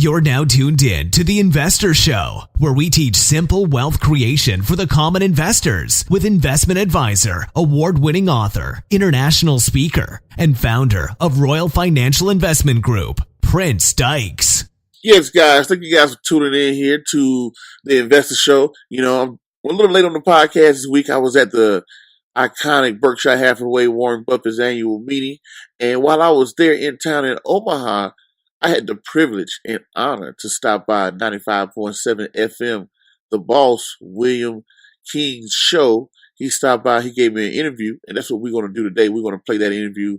You're now tuned in to The Investor Show, where we teach simple wealth creation for the common investors with investment advisor, award-winning author, international speaker, and founder of Royal Financial Investment Group, Prince Dykes. Yes, guys. Thank you guys for tuning in here to The Investor Show. You know, I'm a little late on the podcast this week. I was at the iconic Berkshire Hathaway Warren Buffett's annual meeting. And while I was there in town in Omaha, I had the privilege and honor to stop by 95.7 FM, the boss, William King's show. He stopped by, he gave me an interview, and that's what we're going to do today. We're going to play that interview,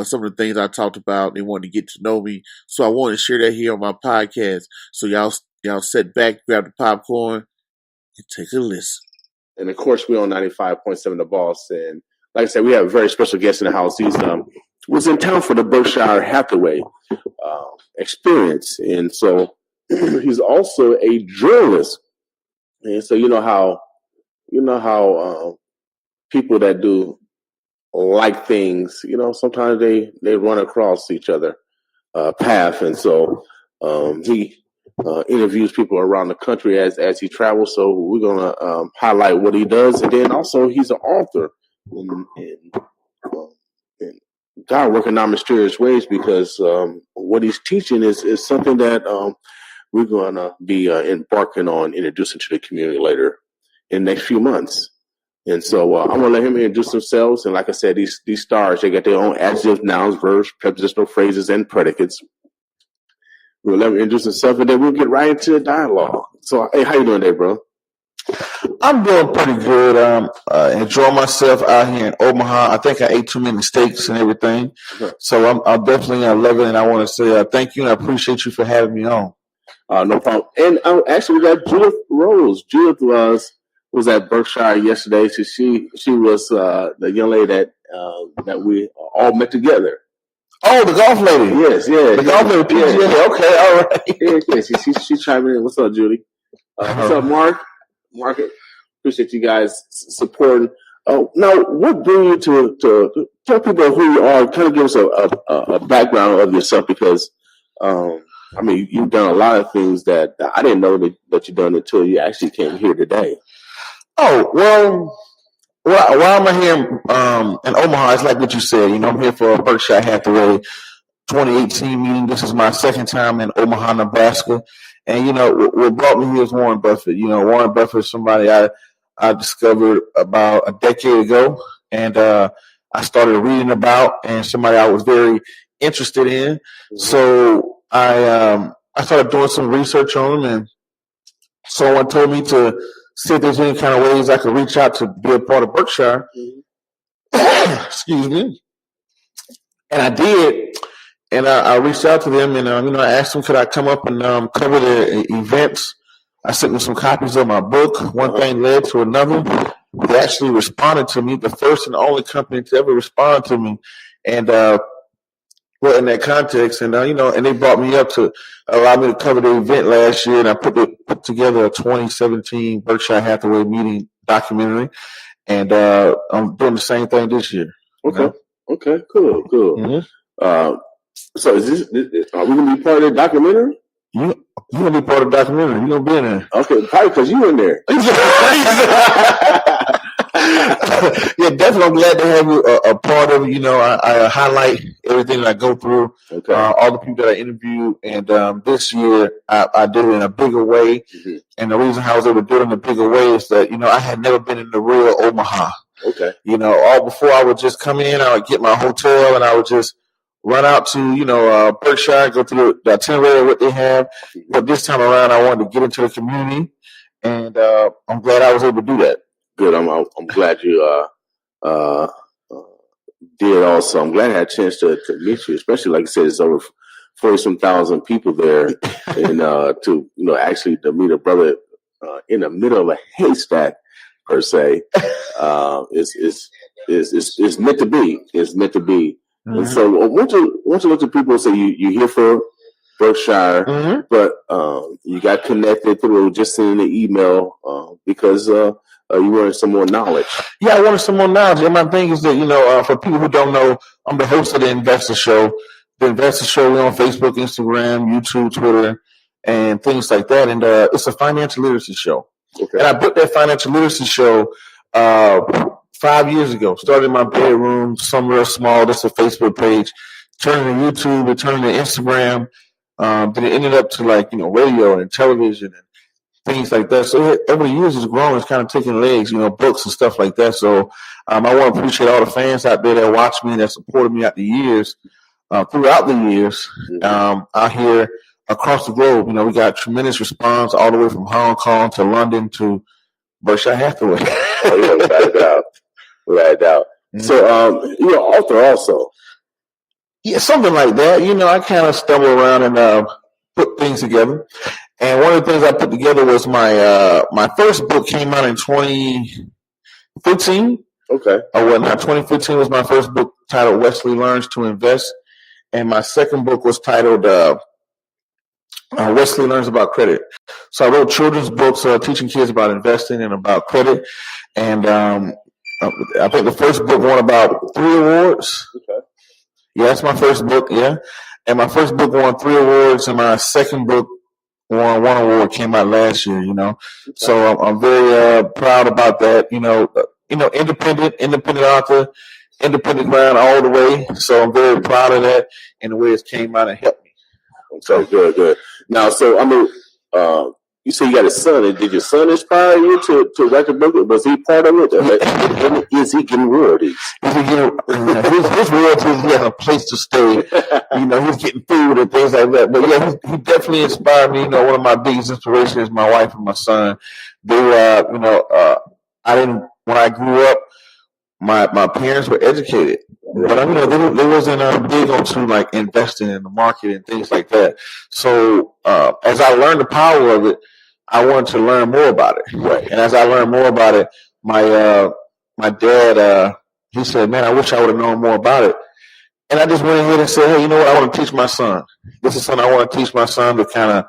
some of the things I talked about. They wanted to get to know me, so I wanted to share that here on my podcast. So y'all sit back, grab the popcorn, and take a listen. And of course, we're on 95.7 The Boss. And like I said, we have a very special guest in the house. He's was in town for the Berkshire Hathaway experience. And so he's also a journalist. And so you know how people that do like things, sometimes they run across each other path. And so he interviews people around the country as he travels. So we're going to highlight what he does. And then also he's an author. And God working out mysterious ways, because what he's teaching is something that we're going to be embarking on introducing to the community later in the next few months. And so I'm going to let him introduce themselves. And like I said, these stars, they got their own adjectives, nouns, verbs, prepositional phrases, and predicates. We'll let him introduce himself, and then we'll get right into the dialogue. So, hey, how you doing there, bro? I'm doing pretty good. Enjoying myself out here in Omaha. I think I ate too many steaks and everything. Okay. So I'm definitely loving it. And I want to say thank you, and I appreciate you for having me on. No problem. And actually, we got Judith Rose. Judith was at Berkshire yesterday. So she was the young lady that we all met together. Oh, the golf lady. Yes, yeah. The golf lady. PGA. Yeah. Okay, all right. Yeah. She chiming in. What's up, Judy? What's up, Mark? Mark, appreciate you guys supporting. Now, what drew you to tell people who you are? Kind of give us a background of yourself, because you've done a lot of things that I didn't know that you've done until you actually came here today. Oh, well, while I'm here in Omaha, it's like what you said. I'm here for a Berkshire Hathaway 2018 meeting. This is my second time in Omaha, Nebraska. And, what brought me here is Warren Buffett. Warren Buffett is somebody I discovered about a decade ago, and I started reading about, and somebody I was very interested in. So I started doing some research on him, and someone told me to see if there's any kind of ways I could reach out to be a part of Berkshire. Excuse me. And I did. And I reached out to them, and I asked them, could I come up and cover the events? I sent them some copies of my book. One thing led to another. They actually responded to me, the first and only company to ever respond to me. And well, in that context, and and they brought me up to allow me to cover the event last year, and I put together a 2017 Berkshire Hathaway meeting documentary, and I'm doing the same thing this year. Okay. Okay. Cool. Mm-hmm. So are we gonna be part of the documentary? You're gonna be part of the documentary. You're gonna be in there. Okay, probably because you in there. Yeah, definitely. I'm glad to have you a part of it. I highlight everything that I go through, all the people that I interview, and this year I did it in a bigger way. Mm-hmm. And the reason how I was able to do it in a bigger way is that I had never been in the real Omaha. Okay. All before I would just come in, I would get my hotel, and I would just run out to, Berkshire, go through the itinerary of what they have. But this time around, I wanted to get into the community, and I'm glad I was able to do that. Good. I'm glad you did also. I'm glad I had a chance to meet you, especially, like I said, it's over 40-some thousand people there. And to, actually to meet a brother in the middle of a haystack, per se, is meant to be. It's meant to be. Mm-hmm. And so once you look at people and say you here for Berkshire, mm-hmm. but you got connected through just seeing the email because you wanted some more knowledge. Yeah, I wanted some more knowledge. And my thing is that, for people who don't know, I'm the host of The Investor Show. The Investor Show, we're on Facebook, Instagram, YouTube, Twitter. and things like that. And it's a financial literacy show. Okay. And I booked that financial literacy show 5 years ago. Started in my bedroom, somewhere small, just a Facebook page, turned to YouTube, and turned to Instagram. Then it ended up to radio and television and things like that. So over the years, it's grown. It's kind of taking legs, books and stuff like that. So I want to appreciate all the fans out there that watch me, that supported me out the years, throughout the years, out here across the globe. We got tremendous response all the way from Hong Kong to London to Berkshire Hathaway. Right out. Mm-hmm. So you're an author also. Yeah, something like that. I kind of stumble around and put things together. And one of the things I put together was my first book came out in 2015. Okay. 2015 was my first book, titled Wesley Learns to Invest. And my second book was titled Wesley Learns About Credit. So I wrote children's books teaching kids about investing and about credit. And I think the first book won about 3 awards. Okay. Yeah, that's my first book, yeah. And my first book won 3 awards, and my second book won 1 award, came out last year, Okay. So I'm very proud about that, independent author, independent ground all the way. So I'm very proud of that and the way it came out and helped me. So good. Now, so you say you got a son. And did your son inspire you to write the book? Was he part of it? And is he getting royalties? His royalties, he has a place to stay. He's getting food and things like that. But yeah, he definitely inspired me. One of my biggest inspirations is my wife and my son. They when I grew up, my parents were educated, but they wasn't big onto investing in the market and things like that. So as I learned the power of it, I wanted to learn more about it. Right. And as I learned more about it, my dad he said, "Man, I wish I would have known more about it." And I just went ahead and said, "Hey, you know what? I want to teach my son. This is something I want to teach my son to kind of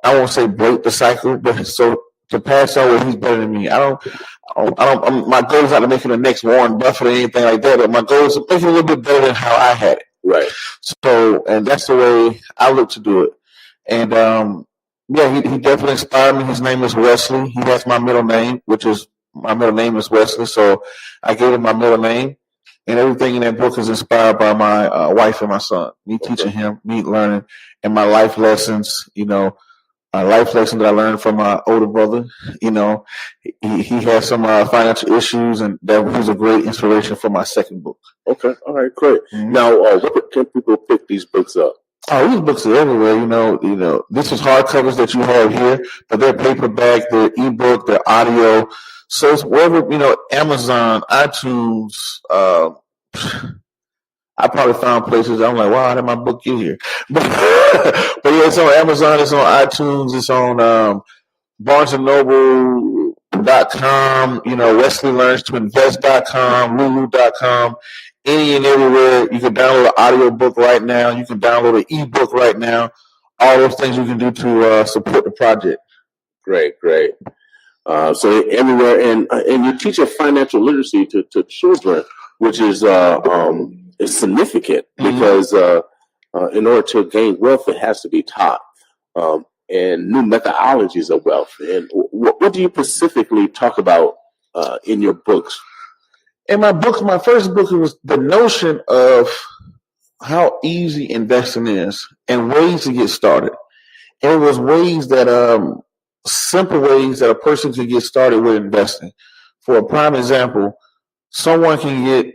I won't say break the cycle, but so to pass on where he's better than me. My goal is not to make him the next Warren Buffett or anything like that, but my goal is to make it a little bit better than how I had it." Right. So, and that's the way I look to do it. And he definitely inspired me. His name is Wesley. He has my middle name, my middle name is Wesley. So I gave him my middle name. And everything in that book is inspired by my wife and my son. Me teaching him, me learning, and my life lessons, a life lesson that I learned from my older brother. He has some financial issues, and that was a great inspiration for my second book. Okay, all right, great. Mm-hmm. Now, where can people pick these books up? Oh, these books are everywhere. This is hardcovers that you have here, but they're paperback, they're ebook, they're audio. So it's wherever, Amazon, iTunes. I probably found places I'm like, wow, how did my book get here? But yeah, it's on Amazon, it's on iTunes, it's on BarnesandNoble.com, WesleyLearnsToInvest.com, Lulu.com, any and everywhere. You can download an audio book right now. You can download an ebook right now. All those things you can do to support the project. Great. So everywhere, and you're teaching financial literacy to children, which is significant because in order to gain wealth, it has to be taught, and new methodologies of wealth. And what do you specifically talk about in your books? In my books, my first book, it was the notion of how easy investing is and ways to get started. And it was ways that simple ways that a person can get started with investing. For a prime example, someone can get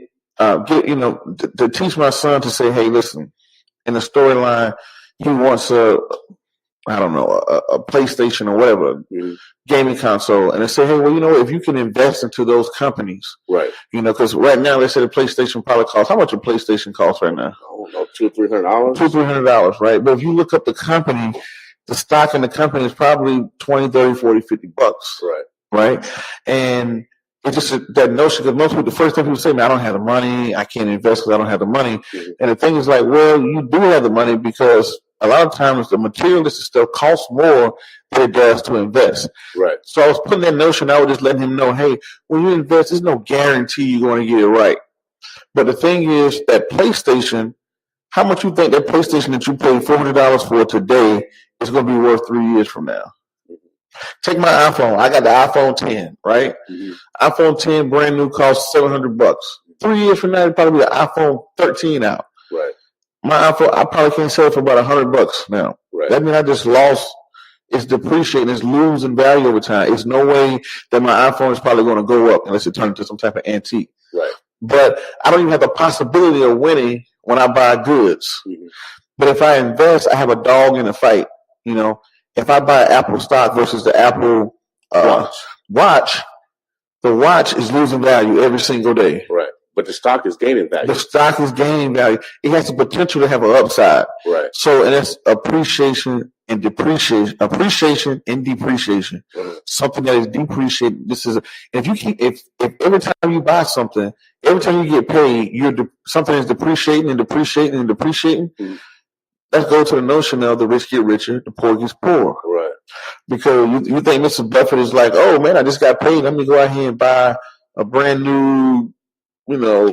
to teach my son to say, hey, listen, in the storyline, he wants a PlayStation or whatever, gaming console. And they say, hey, well, if you can invest into those companies, right? Because right now they say the PlayStation probably costs, how much a PlayStation costs right now? I don't know, $200-300. $200-300, right? But if you look up the company, the stock in the company is probably $20, $30, $40, $50. Right? And it's just that notion, because most people, the first thing people say, man, I don't have the money, I can't invest because I don't have the money. Mm-hmm. And the thing is like, well, you do have the money because a lot of times the materialistic stuff costs more than it does to invest. Right. So I was putting that notion, I was just letting him know, hey, when you invest, there's no guarantee you're going to get it right. But the thing is that PlayStation How much you think that PlayStation that you paid $400 for today is going to be worth 3 years from now? Take my iPhone. I got the iPhone 10, right? iPhone 10 brand new costs $700. 3 years from now, it'll probably be an iPhone 13 out. Right. My iPhone, I probably can't sell it for about $100 now. Right. That means I just lost. It's depreciating. It's losing value over time. It's no way that my iPhone is probably going to go up unless it turns into some type of antique. Right. But I don't even have the possibility of winning when I buy goods. But if I invest, I have a dog in the fight. You know, if I buy Apple stock versus the Apple watch, the watch is losing value every single day. Right. But the stock is gaining value. The stock is gaining value. It has the potential to have an upside. Right. So, and that's appreciation and depreciation. Appreciation and depreciation. Something that is depreciated. This is if every time you buy something, every time you get paid, something is depreciating and depreciating and depreciating. Let's go to the notion of the rich get richer, the poor gets poor. Right. Because you think Mr. Buffett is like, oh man, I just got paid. Let me go out here and buy a brand new,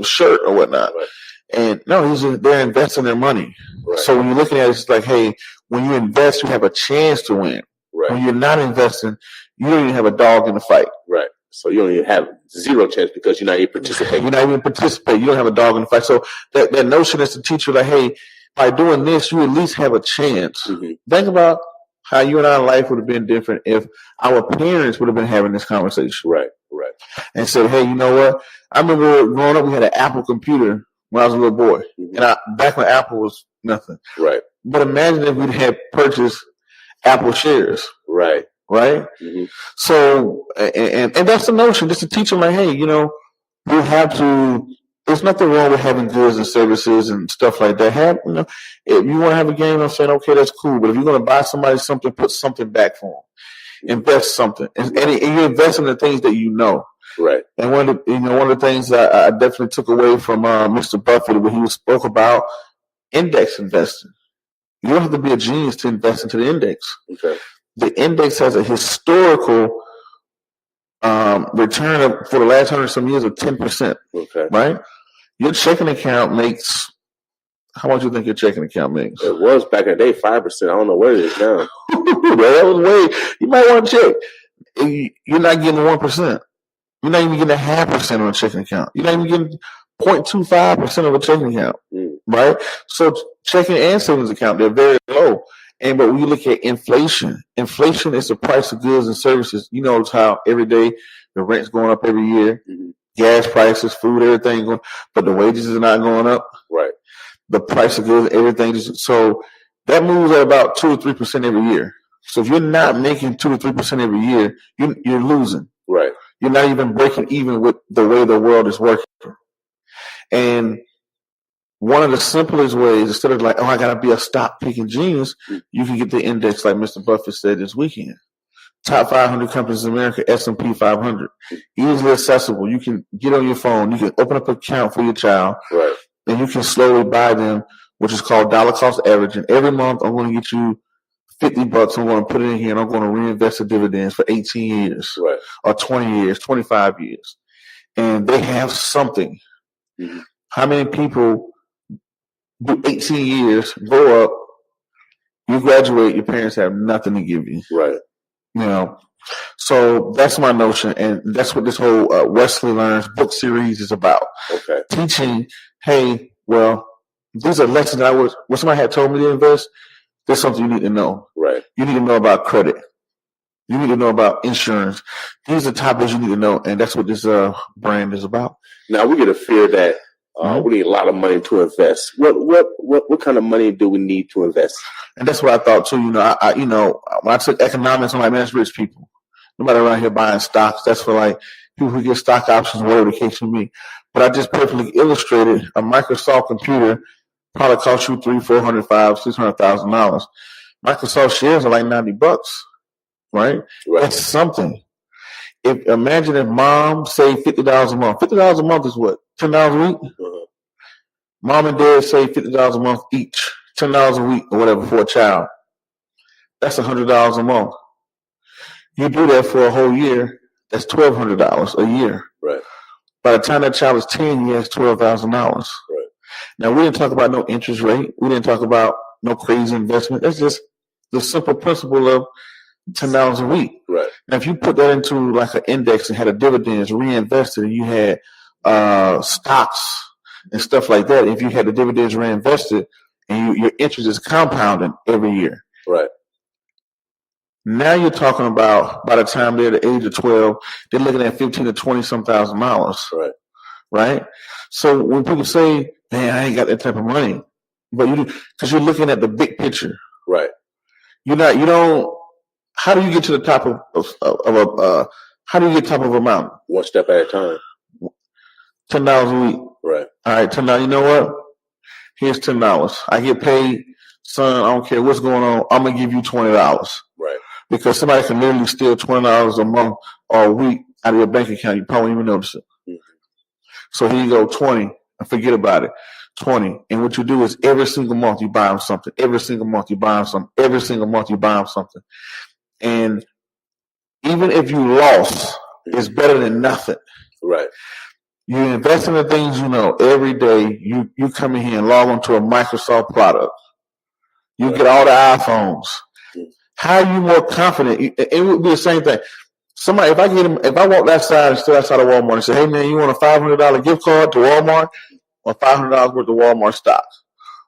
shirt or whatnot. Right. And no, they're investing their money. Right. So when you're looking at it, it's like, hey, when you invest, you have a chance to win. Right. When you're not investing, you don't even have a dog in the fight. Right. So you don't even have zero chance because you're not even participating. You're not even participating. You don't have a dog in the fight. So that notion is to teach you like, hey, by doing this, you at least have a chance. Think about how you and our life would have been different if our parents would have been having this conversation. Right, right. And said, hey, you know what? I remember growing up, we had an Apple computer when I was a little boy. And back when Apple was nothing. Right. But imagine if we'd had purchased Apple shares. Right. Right? So, and that's the notion, just to teach them like, hey, you have to, there's nothing wrong with having goods and services and stuff like that. If you want to have a game, I'm saying, okay, that's cool. But if you're going to buy somebody something, put something back for them. Invest something. And you invest in the things that you know. Right. And one of the things that I definitely took away from Mr. Buffett when he spoke about index investing. You don't have to be a genius to invest into the index. Okay. The index has a historical return for the last 100-some years of 10%. Okay. Right? Your checking account makes, how much do you think your checking account makes? It was back in the day 5%. I don't know what it is now. That was way, you might want to check. You're not getting 1%. You're not even getting 0.5% on a checking account. You're not even getting 0.25% of a checking account. Right? So checking and savings account, they're very low. But when you look at inflation is the price of goods and services. You notice how every day the rent's going up every year, gas prices, food, everything going, but the wages are not going up. Right. The price of goods, everything. So that moves at about 2 or 3% every year. So if you're not making 2 or 3% every year, you're losing. Right. You're not even breaking even with the way the world is working. And one of the simplest ways, instead of like, oh, I got to be a stock picking genius, you can get the index like Mr. Buffett said this weekend. Top 500 companies in America, S&P 500. Easily accessible. You can get on your phone. You can open up an account for your child. Right. And you can slowly buy them, which is called dollar cost averaging. Every month, I'm going to get you $50. I'm going to put it in here, and I'm going to reinvest the dividends for 18 years. Right. Or 20 years, 25 years. And they have something. How many people do 18 years, grow up, you graduate, your parents have nothing to give you. Right. So that's my notion, and that's what this whole Wesley Learns book series is about. Okay. Teaching, hey, well, these are lessons that when somebody had told me to invest, there's something you need to know. Right. You need to know about credit. You need to know about insurance. These are topics you need to know, and that's what this brand is about. Now, we get a fear that we need a lot of money to invest. What kind of money do we need to invest? And that's what I thought too. When I took economics, I'm like, man, it's rich people. Nobody around here buying stocks. That's for like people who get stock options, whatever the case may be. But I just perfectly illustrated a Microsoft computer probably cost you $300,000, $400,000, $600,000. Microsoft shares are like $90, right? That's something. Imagine if mom saved $50 a month. $50 a month is what? $10 a week? Mom and dad save $50 a month each, $10 a week or whatever for a child. That's $100 a month. You do that for a whole year, that's $1,200 a year. Right. By the time that child is 10, he has $12,000. Right. Now, we didn't talk about no interest rate. We didn't talk about no crazy investment. That's just the simple principle of $10 a week. Right. Now, if you put that into like an index and had a dividends reinvested, and you had stocks and stuff like that, if you had the dividends reinvested and your interest is compounding every year. Right. Now you're talking about by the time they're the age of 12, they're looking at 15 to 20 some $1,000. Right. Right. So when people say, "Man, I ain't got that type of money," but you do, because you're looking at the big picture. Right. You don't. How do you get to the top how do you get top of a mountain? One step at a time. $10 a week. Right. All right, $10. You know what? Here's $10. I get paid, son. I don't care what's going on. I'm gonna give you $20. Right. Because somebody can literally steal $20 a month or a week out of your bank account. You probably won't even notice it. Mm-hmm. So here you go, 20, and forget about it. 20. And what you do is every single month you buy them something. Every single month you buy them something. Every single month you buy them something. And even if you lost, it's better than nothing. Right. You invest in the things you know every day. You come in here and log onto a Microsoft product. You get all the iPhones. How are you more confident? It would be the same thing. Somebody, if I walk that side and still outside of Walmart and say, "Hey man, you want a $500 gift card to Walmart or $500 worth of Walmart stock?"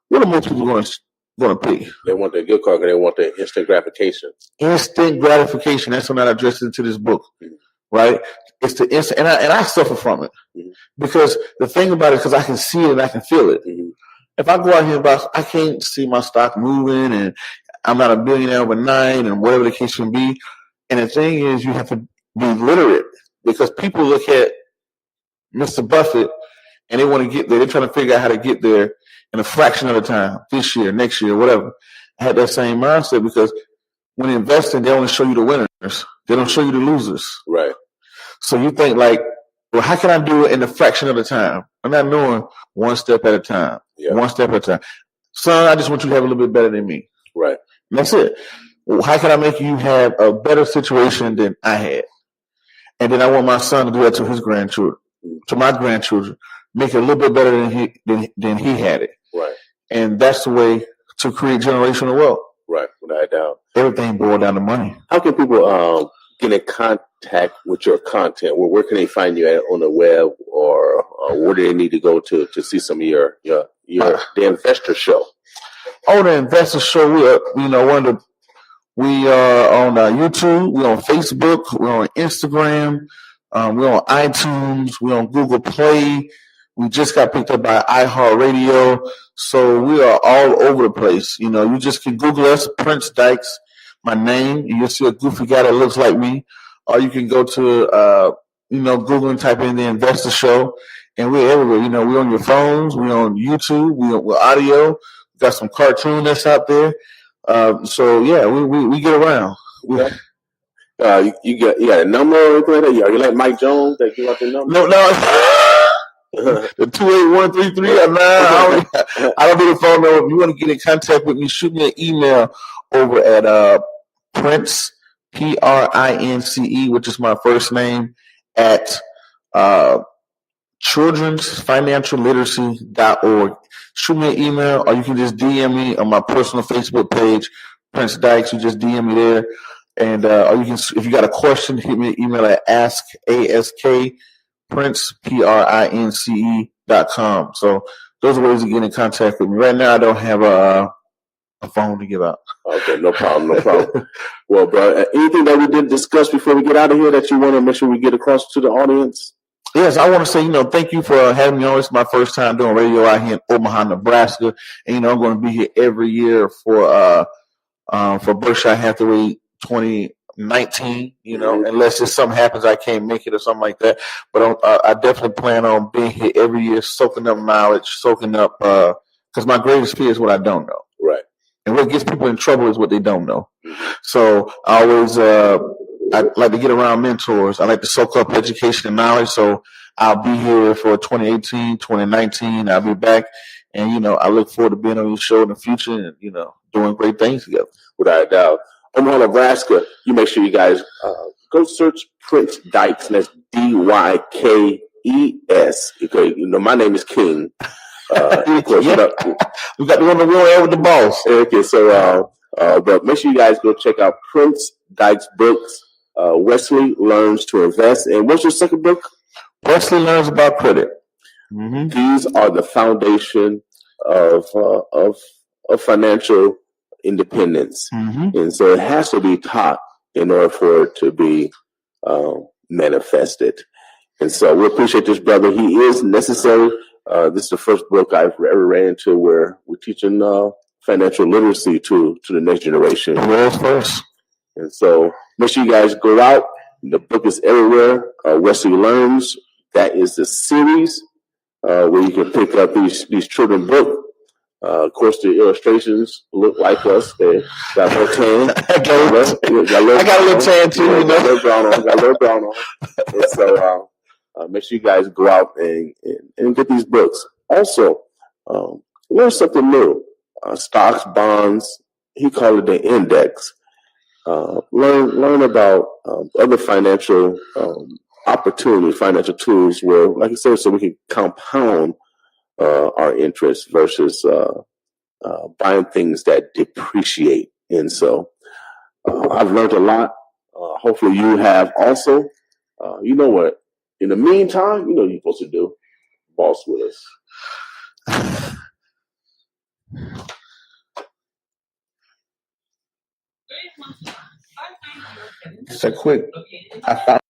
What are most people going to pick? They want the gift card because they want the instant gratification. Instant gratification. That's what I addressed into this book, right? It's the instant, and I suffer from it because the thing about it, because I can see it and I can feel it. If I go out here and buy, I can't see my stock moving, and I'm not a billionaire overnight, and whatever the case may be. And the thing is, you have to be literate because people look at Mr. Buffett and they want to get there. They're trying to figure out how to get there in a fraction of the time, this year, next year, whatever. I had that same mindset because when investing, they only show you the winners. They don't show you the losers. Right. So you think like, well, how can I do it in a fraction of the time? I'm not knowing one step at a time. Yeah. One step at a time. Son, I just want you to have a little bit better than me. Right. And that's it. Well, how can I make you have a better situation than I had? And then I want my son to do that to his grandchildren, to my grandchildren, make it a little bit better than he had it. Right. And that's the way to create generational wealth. Right, without a doubt. Everything boiled down to money. How can people get in contact with your content? Where can they find you at on the web, or where do they need to go to see some of your the Investor Show? Oh, the Investor Show. We are on YouTube. We're on Facebook. We're on Instagram. We're on iTunes. We're on Google Play. We just got picked up by iHeartRadio. So we are all over the place. You just can Google us, Prince Dykes, my name, and you'll see a goofy guy that looks like me. Or you can go to, Google and type in the Investor Show. And we're everywhere. We're on your phones. We're on YouTube. We're audio. We got some cartoon that's out there. So yeah, we get around. You got a number or anything like that? Are you like Mike Jones that give out the number? No. The 28133. I don't do the phone number. If you want to get in contact with me, shoot me an email over at Prince PRINCE, which is my first name, at childrensfinancialliteracy.org. Shoot me an email, or you can just DM me on my personal Facebook page, Prince Dykes. You just DM me there, and or you can, if you got a question, hit me an email at askprince.com. So those are ways to get in contact with me. Right now, I don't have a phone to give out. Okay, no problem. Well, bro, anything that we didn't discuss before we get out of here that you want to make sure we get across to the audience? Yes, I want to say, thank you for having me on. It's my first time doing radio out here in Omaha, Nebraska. And, I'm going to be here every year for Berkshire Hathaway 2019, unless just something happens, I can't make it or something like that. But I definitely plan on being here every year, soaking up knowledge, because my greatest fear is what I don't know. Right. And what gets people in trouble is what they don't know. So I always, I like to get around mentors. I like to soak up education and knowledge. So I'll be here for 2018, 2019. I'll be back. And, I look forward to being on your show in the future and, doing great things together. Without a doubt. Omaha, Nebraska, you make sure you guys go search Prince Dykes, and that's Dykes. Okay, my name is King. Of course, we got to go to war with the boss. Okay, so but make sure you guys go check out Prince Dyke's books. Wesley Learns to Invest. And what's your second book? Wesley Learns About Credit. Mm-hmm. These are the foundation of financial independence. Mm-hmm. And so it has to be taught in order for it to be manifested. And so we appreciate this brother. He is necessary. This is the first book I've ever ran into where we're teaching financial literacy to the next generation. World's first. And so make sure you guys go out. The book is everywhere. Wesley Learns. That is the series where you can pick up these children books. Of course, the illustrations look like us. They got a little tan. I got a little tan too. You know? Got a little brown on. And so make sure you guys go out and get these books. Also, learn something new. Stocks, bonds. He called it the index. Learn about other financial opportunities, financial tools where, like I said, so we can compound our interest versus buying things that depreciate. And so I've learned a lot. Hopefully you have also. You know what? In the meantime, you know what you're supposed to do. Boss with us. Just a quick. I found